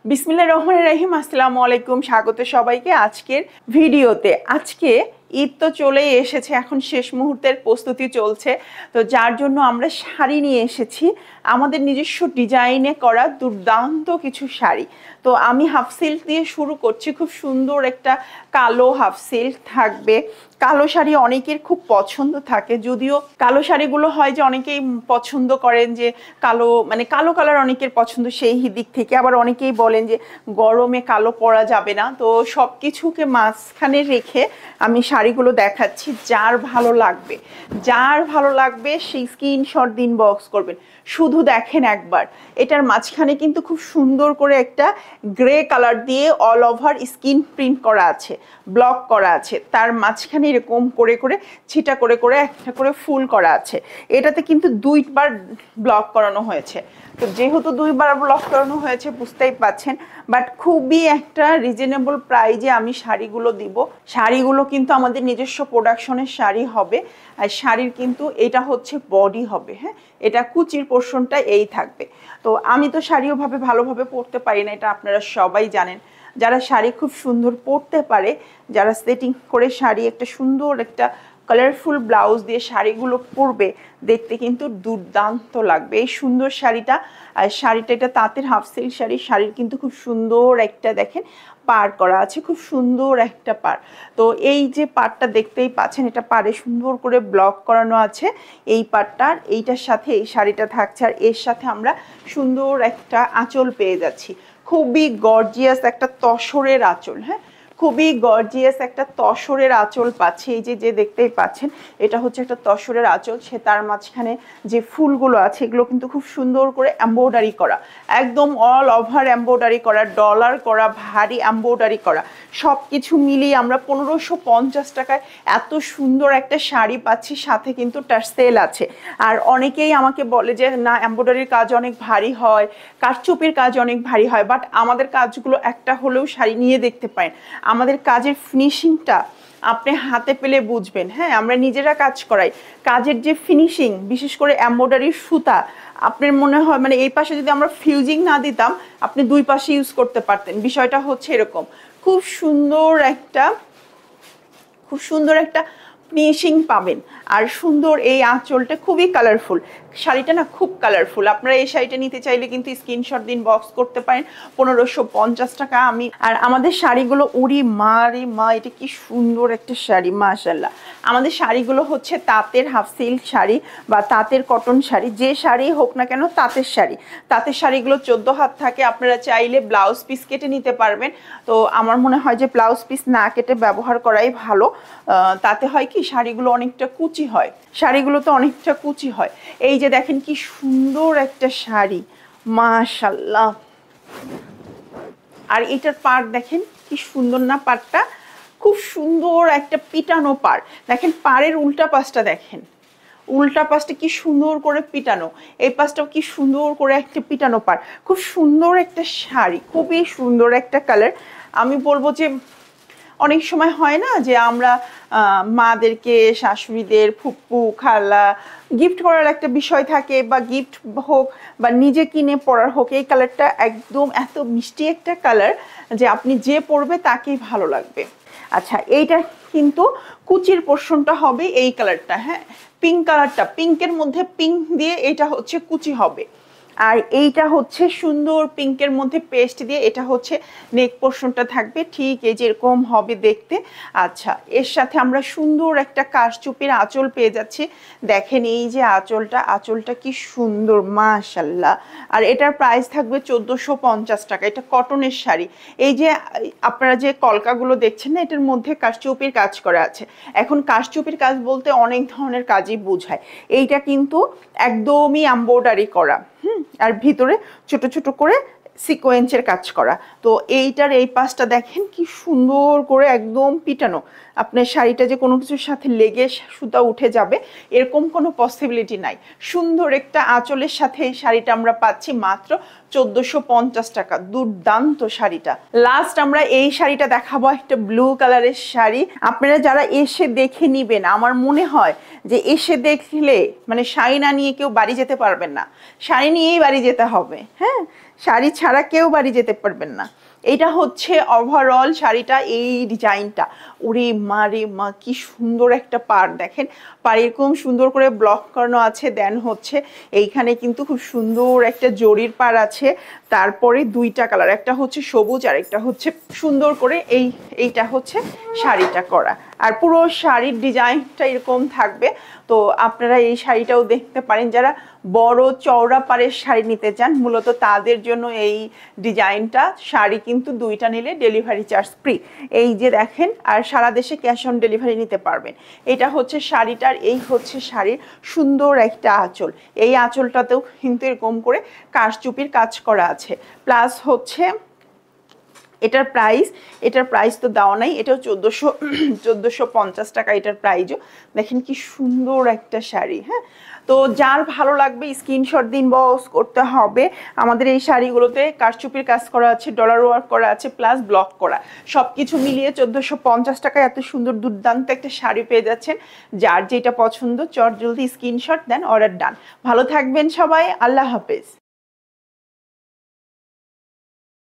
বিসমিল্লাহির রহমানির রহিম। আসসালামু আলাইকুম, স্বাগত সবাইকে আজকের ভিডিওতে। আজকে ঈদ তো চলেই এসেছে, এখন শেষ মুহূর্তের প্রস্তুতি চলছে, তো যার জন্য আমরা শাড়ি নিয়ে এসেছি, আমাদের নিজস্ব ডিজাইনে করা দুর্দান্ত কিছু শাড়ি। তো আমি হাফ সিল্ক দিয়ে শুরু করছি। খুব সুন্দর একটা কালো হাফ সিল্ক থাকবে। কালো শাড়ি অনেকের খুব পছন্দ থাকে, যদিও কালো শাড়িগুলো হয় যে অনেকেই পছন্দ করেন যে কালো, মানে কালো কালার অনেকের পছন্দ, সেই দিক থেকে আবার অনেকেই বলেন যে গরমে কালো পরা যাবে না। তো সব কিছুকে মাঝখানে রেখে আমি শাড়িগুলো দেখাচ্ছি। যার ভালো লাগবে সেই স্ক্রিনশট দিন, বক্স করবেন। শুধু দেখেন একবার, এটার মাঝখানে কিন্তু খুব সুন্দর করে একটা গ্রে কালার দিয়ে অল ওভার স্কিন প্রিন্ট করা আছে, ব্লক করা আছে। তার মাঝখানে এরকম করে করে ছিটা করে করে একটা করে ফুল করা আছে। এটাতে কিন্তু দুইবার ব্লক করানো হয়েছে। তো যেহেতু দুইবার ব্লক করানো হয়েছে বুঝতেই পাচ্ছেন, বাট খুবই একটা রিজনেবল প্রাইজে আমি শাড়িগুলো দিব। শাড়িগুলো কিন্তু আমাদের নিজস্ব প্রোডাকশনের শাড়ি হবে। আর শাড়ির কিন্তু এটা হচ্ছে বডি হবে, হ্যাঁ, এটা কুচির পোর্শনটা এই থাকবে। তো আমি তো শাড়িও ভালোভাবে পরতে পারি না, এটা আপনারা সবাই জানেন। যারা শাড়ি খুব সুন্দর পরতে পারে, যারা সেটিং করে শাড়ি একটা সুন্দর একটা কালারফুল ব্লাউজ দিয়ে শাড়িগুলো পরবে, দেখতে কিন্তু দুর্দান্ত লাগবে এই সুন্দর শাড়িটা। আর শাড়িটা এটা তাঁতের হাফ সিল্ক শাড়ি। শাড়ির কিন্তু খুব সুন্দর একটা দেখেন পাড় করা আছে, খুব সুন্দর একটা পাড়। তো এই যে পাড়টা দেখতেই পাচ্ছেন, এটা পাড়ে সুন্দর করে ব্লক করানো আছে এই পাড়টার। এইটার সাথে এই শাড়িটা থাকছে, আর এর সাথে আমরা সুন্দর একটা আঁচল পেয়ে যাচ্ছি। খুবই গর্জিয়াস একটা তসরের আঁচল, হ্যাঁ, খুবই গর্জিয়াস একটা তসরের আঁচল পাচ্ছি। এই যে দেখতেই পাচ্ছেন, এটা হচ্ছে একটা তসরের আঁচল। সে তার মাঝখানে যে ফুলগুলো আছে এগুলো কিন্তু খুব সুন্দর করে এমব্রয়ডারি করা, একদম অল ওভার এমব্রয়ডারি করা, ডলার করা, ভারী এমব্রয়ডারি করা। সব কিছু মিলিয়ে আমরা 1550 টাকায় এত সুন্দর একটা শাড়ি পাচ্ছি। সাথে কিন্তু টার্সেল আছে। আর অনেকেই আমাকে বলে যে না, এমব্রয়ডারির কাজ অনেক ভারী হয়, কারচুপির কাজ অনেক ভারী হয়, বাট আমাদের কাজগুলো একটা হলেও শাড়ি নিয়ে দেখতে পারেন। আমাদের কাজের ফিনিশিংটা আপনি হাতে পেলে বুঝবেন। হ্যাঁ, আমরা নিজেরা কাজ করাই, কাজের যে ফিনিশিং, বিশেষ করে এমব্রয়ডারির সুতা, আপনার মনে হয় মানে এই পাশে যদি আমরা ফিউজিং না দিতাম, আপনি দুই পাশে ইউজ করতে পারতেন। বিষয়টা হচ্ছে এরকম। খুব সুন্দর একটা ফিনিশিং পাবেন। আর সুন্দর এই আঁচলটা খুবই কালারফুল। শাড়িটা না খুব কালারফুল। আপনারা এই শাড়িটা নিতে চাইলে কিন্তু স্ক্রিনশট দিন, বক্স করতে পারেন। 1550 টাকা আমি। আর আমাদের শাড়িগুলো উড়ি মা রে মা, এটা কি সুন্দর একটা শাড়ি, মাশাআল্লাহ। আমাদের শাড়িগুলো হচ্ছে তাঁতের হাফ সিল্ক শাড়ি বা তাঁতের কটন শাড়ি, যে শাড়ি হোক না কেন তাঁতের শাড়ি। তাঁতের শাড়িগুলো 14 হাত থাকে। আপনারা চাইলে ব্লাউজ পিস কেটে নিতে পারবেন। তো আমার মনে হয় যে ব্লাউজ পিস না কেটে ব্যবহার করাই ভালো। তাতে হয় কি, শাড়িগুলো অনেকটা কুচি হয়, শাড়িগুলোতে অনেকটা কুচি হয়। এই যে দেখেন কি সুন্দর একটা শাড়ি, মাশাআল্লাহ। আর এটার পাড় দেখেন কি সুন্দর না, পাড়টা খুব সুন্দর একটা পিটানো পাড়। দেখেন পাড়ের উল্টা পাশটা দেখেন, উল্টা পাশটা কি সুন্দর করে পিটানো, এই পাশটাও কি সুন্দর করে একটা পিটানো পাড়। খুব সুন্দর একটা শাড়ি, খুবই সুন্দর একটা কালার। আমি বলবো যে অনেক সময় হয় না যে আমরা মাদেরকে, শাশুড়িদের, ফুপ্পু, খালা গিফট করার একটা বিষয় থাকে, বা গিফট হোক বা নিজে কিনে পরার হোক, এই কালারটা একদম এত মিষ্টি একটা কালার যে আপনি যে পরবে তাকেই ভালো লাগবে। আচ্ছা, এইটা কিন্তু কুচির পোর্শনটা হবে এই কালারটা, হ্যাঁ, পিঙ্ক কালারটা, পিঙ্কের মধ্যে পিঙ্ক দিয়ে এটা হচ্ছে কুচি হবে। আর এইটা হচ্ছে সুন্দর পিঙ্কের মধ্যে পেস্ট দিয়ে, এটা হচ্ছে নেক পোর্শনটা থাকবে ঠিক এই যেরকম হবে দেখতে। আচ্ছা, এর সাথে আমরা সুন্দর একটা কারচুপির আঁচল পেয়ে যাচ্ছি। দেখেন এই যে আঁচলটা কি সুন্দর, মাশাআল্লাহ। আর এটার প্রাইস থাকবে 1450 টাকা। এটা কটনের শাড়ি। এই যে আপনারা যে কলকাগুলো দেখছেন না, এটার মধ্যে কারচুপির কাজ করা আছে। এখন কারচুপির কাজ বলতে অনেক ধরনের কাজই বোঝায়। এইটা কিন্তু একদমই এমব্রয়ডারি করা, আর ভিতরে ছোট ছোট করে সিকোয়েন্সের কাজ করা। তো এইটার এই পাশটা দেখেন কি সুন্দর করে একদম পিটানো। আপনার শাড়িটা যে কোনো কিছুর সাথে লেগে সুতা উঠে যাবে এরকম কোনো পসিবিলিটি নাই। সুন্দর একটা আঁচলের সাথে এই শাড়িটা আমরা পাচ্ছি মাত্র 1450 টাকা। দুর্দান্ত শাড়িটা। লাস্ট আমরা এই শাড়িটা দেখাবো, একটা ব্লু কালারের শাড়ি। আপনারা যারা এসে দেখে নিবেন, আমার মনে হয় যে এসে দেখলে মানে শাড়ি না নিয়ে কেউ বাড়ি যেতে পারবেন না, শাড়ি নিয়েই বাড়ি যেতে হবে। হ্যাঁ, শাড়ি ছাড়া কেউ বাড়ি যেতে পারবেন না। এটা হচ্ছে ওভারঅল শাড়িটা, এই ডিজাইনটা। ওরে মা রে মা, কি সুন্দর একটা পাড় দেখেন, পাড় এরকম সুন্দর করে ব্লক করানো আছে। দেন হচ্ছে এইখানে কিন্তু খুব সুন্দর একটা জরির পাড় আছে। তারপরে দুইটা কালার, একটা হচ্ছে সবুজ আর একটা হচ্ছে সুন্দর করে এইটা হচ্ছে শাড়িটা করা। আর পুরো শাড়ির ডিজাইনটা এরকম থাকবে। তো আপনারা এই শাড়িটাও দেখতে পারেন, যারা বড় চওড়া পাড়ের শাড়ি নিতে চান মূলত তাদের জন্য এই ডিজাইনটা। শাড়ি কিন্তু দুইটা নিলে ডেলিভারি চার্জ ফ্রি, এই যে দেখেন। আর সারা দেশে ক্যাশ অন ডেলিভারি নিতে পারবেন। এটা হচ্ছে শাড়িটার, এই হচ্ছে শাড়ির সুন্দর একটা আঁচল। এই আঁচলটাতেও কিন্তু এরকম করে কারচুপির কাজ করা আছে। প্লাস হচ্ছে এটার প্রাইস তো দেওয়া নাই, এটাও 1450 টাকা এটার প্রাইসও। দেখেন কি সুন্দর একটা শাড়ি। হ্যাঁ, তো যার ভালো লাগবে স্ক্রিনশট দিন, বক্স করতে হবে। আমাদের এই শাড়িগুলোতে কারচুপির কাজ করা আছে, ডলার ওয়ার্ক করা আছে, প্লাস ব্লক করা, সব কিছু মিলিয়ে 1450 টাকায় এত সুন্দর দুর্দান্ত একটা শাড়ি পেয়ে যাচ্ছেন। যার যেটা পছন্দ চট জলদি স্ক্রিনশট দেন, অর্ডার ডান। ভালো থাকবেন সবাই, আল্লাহ হাফেজ।